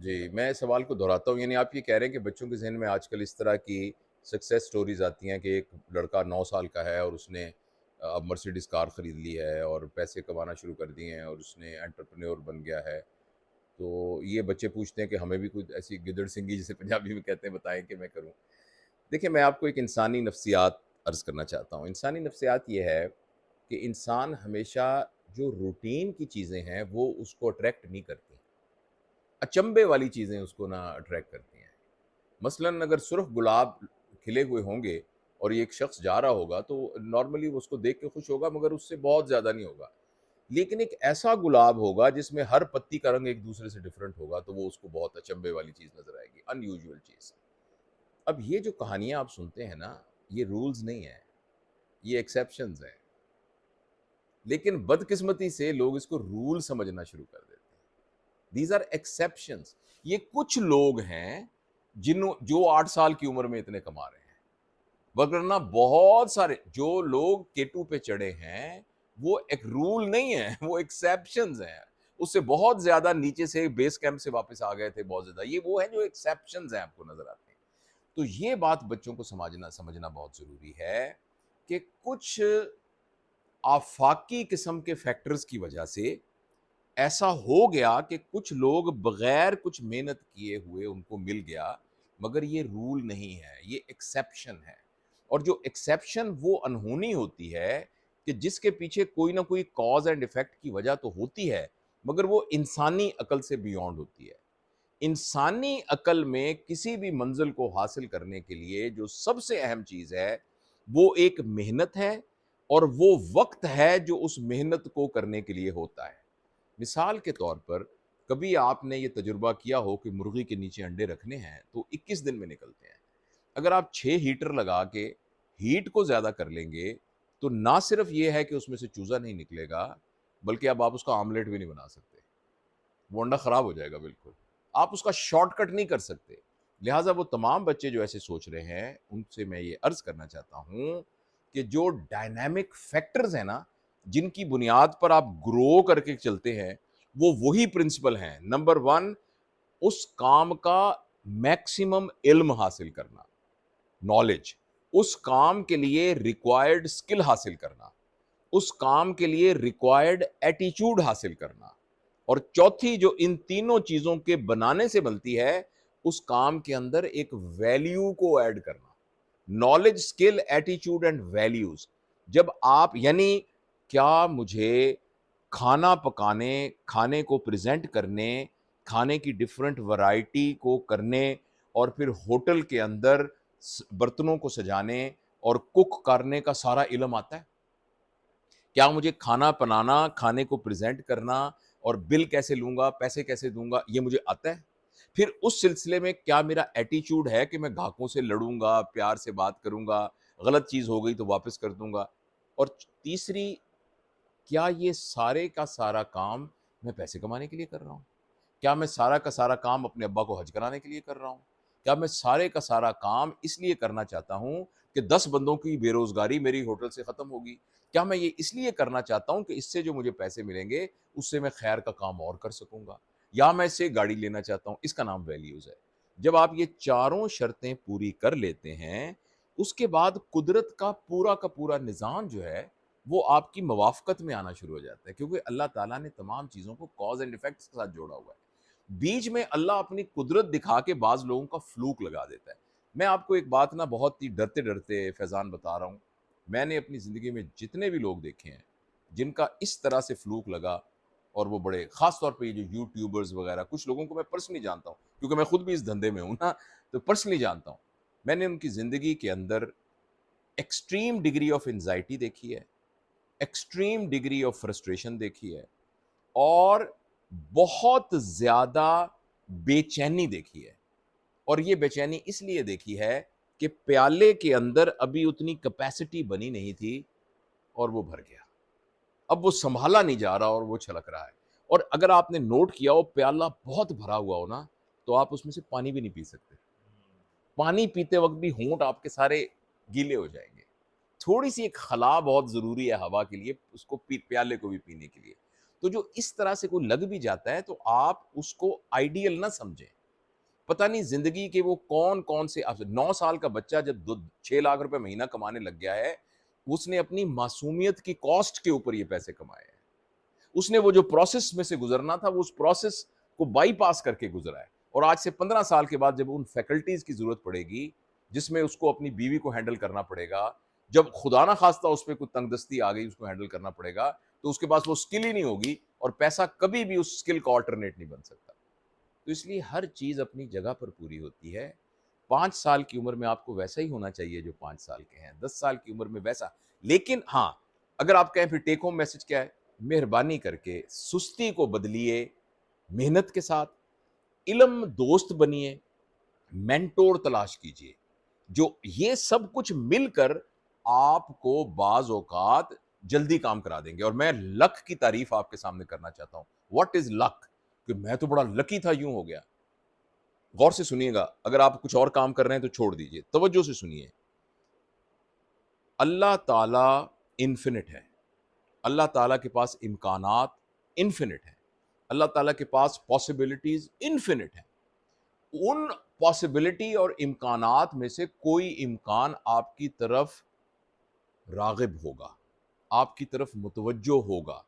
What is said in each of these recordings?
جی، میں سوال کو دہراتا ہوں، یعنی آپ یہ کہہ رہے ہیں کہ بچوں کے ذہن میں آج کل اس طرح کی سکسیس سٹوریز آتی ہیں کہ ایک لڑکا 9 سال کا ہے اور اس نے اب مرسیڈیز کار خرید لی ہے اور پیسے کمانا شروع کر دیے ہیں اور اس نے انٹرپرینیور بن گیا ہے، تو یہ بچے پوچھتے ہیں کہ ہمیں بھی کوئی ایسی گدڑ سنگی جسے پنجابی میں کہتے ہیں بتائیں کہ میں کروں۔ دیکھیں، میں آپ کو ایک انسانی نفسیات عرض کرنا چاہتا ہوں۔ انسانی نفسیات یہ ہے کہ انسان ہمیشہ جو روٹین کی چیزیں ہیں وہ اس کو اٹریکٹ نہیں کرتی، اچنبے والی چیزیں اس کو نہ اٹریکٹ کرتی ہیں۔ مثلاً اگر سرخ گلاب کھلے ہوئے ہوں گے اور یہ ایک شخص جا رہا ہوگا تو نارملی وہ اس کو دیکھ کے خوش ہوگا، مگر اس سے بہت زیادہ نہیں ہوگا۔ لیکن ایک ایسا گلاب ہوگا جس میں ہر پتی کا رنگ ایک دوسرے سے ڈیفرنٹ ہوگا تو وہ اس کو بہت اچنبے والی چیز نظر آئے گی، ان یوزول چیز۔ اب یہ جو کہانیاں آپ سنتے ہیں نا، یہ رولز نہیں ہیں، یہ ایکسیپشنز ہیں، لیکن بدقسمتی سے لوگ اس کو رول سمجھنا شروع کر دیتے ہیں۔ These are exceptions. یہ کچھ لوگ ہیں جو 8 سال کی عمر میں اتنے کما رہے ہیں، وگرنہ بہت سارے جو لوگ کیٹو پہ چڑھے ہیں وہ ایک رول نہیں ہے، وہ ایکسیپشنز ہیں۔ اس سے بہت زیادہ نیچے سے بیس کیمپ سے واپس آ گئے تھے بہت زیادہ، یہ وہ ہیں جو ایکسیپشنز ہیں آپ کو نظر آتے ہیں۔ تو یہ بات بچوں کو سمجھنا بہت ضروری ہے کہ کچھ آفاقی قسم کے فیکٹرز کی وجہ سے ایسا ہو گیا کہ کچھ لوگ بغیر کچھ محنت کیے ہوئے ان کو مل گیا، مگر یہ رول نہیں ہے، یہ ایکسیپشن ہے۔ اور جو ایکسیپشن وہ انہونی ہوتی ہے کہ جس کے پیچھے کوئی نہ کوئی کاز اینڈ ایفیکٹ کی وجہ تو ہوتی ہے، مگر وہ انسانی عقل سے بیونڈ ہوتی ہے۔ انسانی عقل میں کسی بھی منزل کو حاصل کرنے کے لیے جو سب سے اہم چیز ہے وہ ایک محنت ہے، اور وہ وقت ہے جو اس محنت کو کرنے کے لیے ہوتا ہے۔ مثال کے طور پر کبھی آپ نے یہ تجربہ کیا ہو کہ مرغی کے نیچے انڈے رکھنے ہیں تو 21 دن میں نکلتے ہیں۔ اگر آپ 6 ہیٹر لگا کے ہیٹ کو زیادہ کر لیں گے تو نہ صرف یہ ہے کہ اس میں سے چوزا نہیں نکلے گا، بلکہ اب آپ اس کا آملیٹ بھی نہیں بنا سکتے، وہ انڈا خراب ہو جائے گا بالکل۔ آپ اس کا شارٹ کٹ نہیں کر سکتے۔ لہٰذا وہ تمام بچے جو ایسے سوچ رہے ہیں ان سے میں یہ عرض کرنا چاہتا ہوں کہ جو ڈائنامک فیکٹرز ہیں نا، جن کی بنیاد پر آپ گرو کر کے چلتے ہیں، وہ وہی پرنسپل ہیں۔ نمبر 1، اس کام کا میکسیمم علم حاصل کرنا، نالج، اس کام کے لیے ریکوائرڈ اسکل حاصل کرنا، اس کام کے لیے ریکوائرڈ ایٹیچیوڈ حاصل کرنا، اور چوتھی جو ان تینوں چیزوں کے بنانے سے بنتی ہے، اس کام کے اندر ایک ویلیو کو ایڈ کرنا۔ نالج، اسکل، ایٹیچیوڈ اینڈ ویلیوز۔ جب آپ یعنی کیا مجھے کھانا پکانے، کھانے کو پریزنٹ کرنے، کھانے کی ڈیفرنٹ ورائٹی کو کرنے، اور پھر ہوٹل کے اندر برتنوں کو سجانے اور کک کرنے کا سارا علم آتا ہے؟ کیا مجھے کھانا بنانا، کھانے کو پریزنٹ کرنا اور بل کیسے لوں گا، پیسے کیسے دوں گا، یہ مجھے آتا ہے؟ پھر اس سلسلے میں کیا میرا ایٹیچیوڈ ہے کہ میں گاہکوں سے لڑوں گا، پیار سے بات کروں گا، غلط چیز ہو گئی تو واپس کر دوں گا؟ اور تیسری، کیا یہ سارے کا سارا کام میں پیسے کمانے کے لیے کر رہا ہوں؟ کیا میں سارا کا سارا کام اپنے ابا کو حج کرانے کے لیے کر رہا ہوں؟ کیا میں سارے کا سارا کام اس لیے کرنا چاہتا ہوں کہ 10 بندوں کی بے روزگاری میری ہوٹل سے ختم ہوگی؟ کیا میں یہ اس لیے کرنا چاہتا ہوں کہ اس سے جو مجھے پیسے ملیں گے اس سے میں خیر کا کام اور کر سکوں گا؟ یا میں اس سے گاڑی لینا چاہتا ہوں؟ اس کا نام ویلیوز ہے۔ جب آپ یہ چاروں شرطیں پوری کر لیتے ہیں، اس کے بعد قدرت کا پورا نظام جو ہے وہ آپ کی موافقت میں آنا شروع ہو جاتا ہے، کیونکہ اللہ تعالیٰ نے تمام چیزوں کو کاز اینڈ ایفیکٹس کے ساتھ جوڑا ہوا ہے۔ بیچ میں اللہ اپنی قدرت دکھا کے بعض لوگوں کا فلوک لگا دیتا ہے۔ میں آپ کو ایک بات نا بہت ہی ڈرتے ڈرتے فیضان بتا رہا ہوں، میں نے اپنی زندگی میں جتنے بھی لوگ دیکھے ہیں جن کا اس طرح سے فلوک لگا، اور وہ بڑے خاص طور پہ یہ جو یوٹیوبرز وغیرہ، کچھ لوگوں کو میں پرسنلی جانتا ہوں کیونکہ میں خود بھی اس دھندے میں ہوں نا، تو پرسنلی جانتا ہوں۔ میں نے ان کی زندگی کے اندر ایکسٹریم ڈگری آف انزائٹی دیکھی ہے، ایکسٹریم ڈگری آف فرسٹریشن دیکھی ہے، اور بہت زیادہ بے چینی دیکھی ہے۔ اور یہ بے چینی اس لیے دیکھی ہے کہ پیالے کے اندر ابھی اتنی کیپیسٹی بنی نہیں تھی اور وہ بھر گیا، اب وہ سنبھالا نہیں جا رہا اور وہ چھلک رہا ہے۔ اور اگر آپ نے نوٹ کیا ہو پیالہ بہت بھرا ہوا ہو نا تو آپ اس میں سے پانی بھی نہیں پی سکتے، پانی پیتے وقت بھی ہونٹ آپ کے سارے گیلے ہو جائیں گے۔ تھوڑی سی ایک خلا بہت ضروری ہے ہوا کے لیے، اس کو پیالے کو بھی پینے کے لیے۔ تو جو اس طرح سے کوئی لگ بھی جاتا ہے تو آپ اس کو آئیڈیل نہ سمجھیں. پتہ نہیں زندگی کے وہ کون کون سے 9 سال کا بچہ جب 6 لاکھ روپے مہینہ کمانے لگ گیا ہے، اس نے اپنی معصومیت کی کاسٹ کے اوپر یہ پیسے کمائے ہیں. اس نے وہ جو پروسیس میں سے گزرنا تھا وہ اس پروسیس کو بائی پاس کر کے گزرا ہے. اور آج سے 15 سال کے بعد جب ان فیکلٹیز کی ضرورت پڑے گی جس میں اس کو اپنی بیوی کو ہینڈل کرنا پڑے گا، جب خدا نہ خواستہ اس پہ کوئی تنگ دستی آ گئی اس کو ہینڈل کرنا پڑے گا، تو اس کے پاس وہ سکل ہی نہیں ہوگی اور پیسہ کبھی بھی اس سکل کا آلٹرنیٹ نہیں بن سکتا. تو اس لیے ہر چیز اپنی جگہ پر پوری ہوتی ہے. 5 سال کی عمر میں آپ کو ویسا ہی ہونا چاہیے جو 5 سال کے ہیں، 10 سال کی عمر میں ویسا. لیکن ہاں، اگر آپ کہیں پھر ٹیک ہوم میسج کیا ہے، مہربانی کر کے سستی کو بدلیے محنت کے ساتھ، علم دوست بنیے، مینٹور تلاش کیجیے. جو یہ سب کچھ مل کر آپ کو بعض اوقات جلدی کام کرا دیں گے. اور میں لک کی تعریف آپ کے سامنے کرنا چاہتا ہوں. واٹ از لک؟ کہ میں تو بڑا لکی تھا، یوں ہو گیا. غور سے سنیے گا، اگر آپ کچھ اور کام کر رہے ہیں تو چھوڑ دیجئے، توجہ سے سنیے. اللہ تعالیٰ انفینٹ ہے، اللہ تعالیٰ کے پاس امکانات انفینٹ ہیں، اللہ تعالیٰ کے پاس پاسبلٹیز انفینٹ ہیں. ان پاسبلٹی اور امکانات میں سے کوئی امکان آپ کی طرف راغب ہوگا، آپ کی طرف متوجہ ہوگا،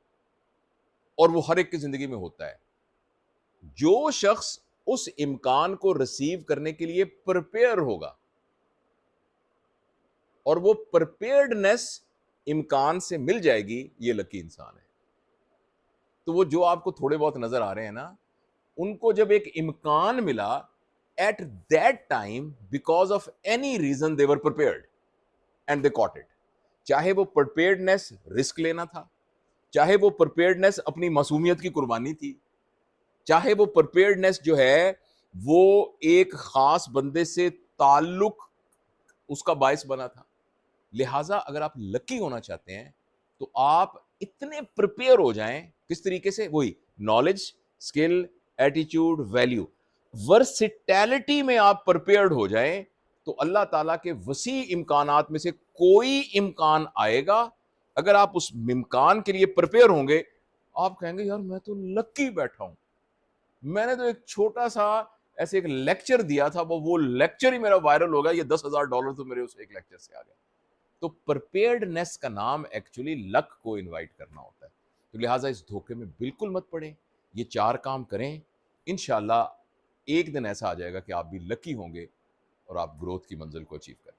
اور وہ ہر ایک کی زندگی میں ہوتا ہے. جو شخص اس امکان کو ریسیو کرنے کے لیے پرپیئر ہوگا، اور وہ پرپیئرڈنیس امکان سے مل جائے گی، یہ لکی انسان ہے. تو وہ جو آپ کو تھوڑے بہت نظر آ رہے ہیں نا، ان کو جب ایک امکان ملا at that time because of any reason they were prepared and they caught it. چاہے وہ preparedness رسک لینا تھا، چاہے وہ preparedness اپنی معصومیت کی قربانی تھی، چاہے وہ preparedness جو ہے وہ ایک خاص بندے سے تعلق اس کا باعث بنا تھا. لہٰذا اگر آپ لکی ہونا چاہتے ہیں تو آپ اتنے پریپیئر ہو جائیں. کس طریقے سے؟ وہی نالج، اسکل، ایٹیچیوڈ، ویلیو، ورسٹیلٹی میں آپ پریپیئرڈ ہو جائیں تو اللہ تعالیٰ کے وسیع امکانات میں سے کوئی امکان آئے گا. اگر آپ اس امکان کے لیے پریپیئر ہوں گے، آپ کہیں گے یار میں تو لکی بیٹھا ہوں، میں نے تو ایک چھوٹا سا ایسے ایک لیکچر دیا تھا، وہ لیکچر ہی میرا وائرل ہو گیا، یہ $10,000 تو میرے اس ایک لیکچر سے آ گیا. تو پرپیئرڈنیس کا نام ایکچولی لک کو انوائٹ کرنا ہوتا ہے. تو لہٰذا اس دھوکے میں بالکل مت پڑیں، یہ 4 کام کریں، انشاءاللہ ایک دن ایسا آ جائے گا کہ آپ بھی لکی ہوں گے اور آپ گروتھ کی منزل کو اچیو کریں.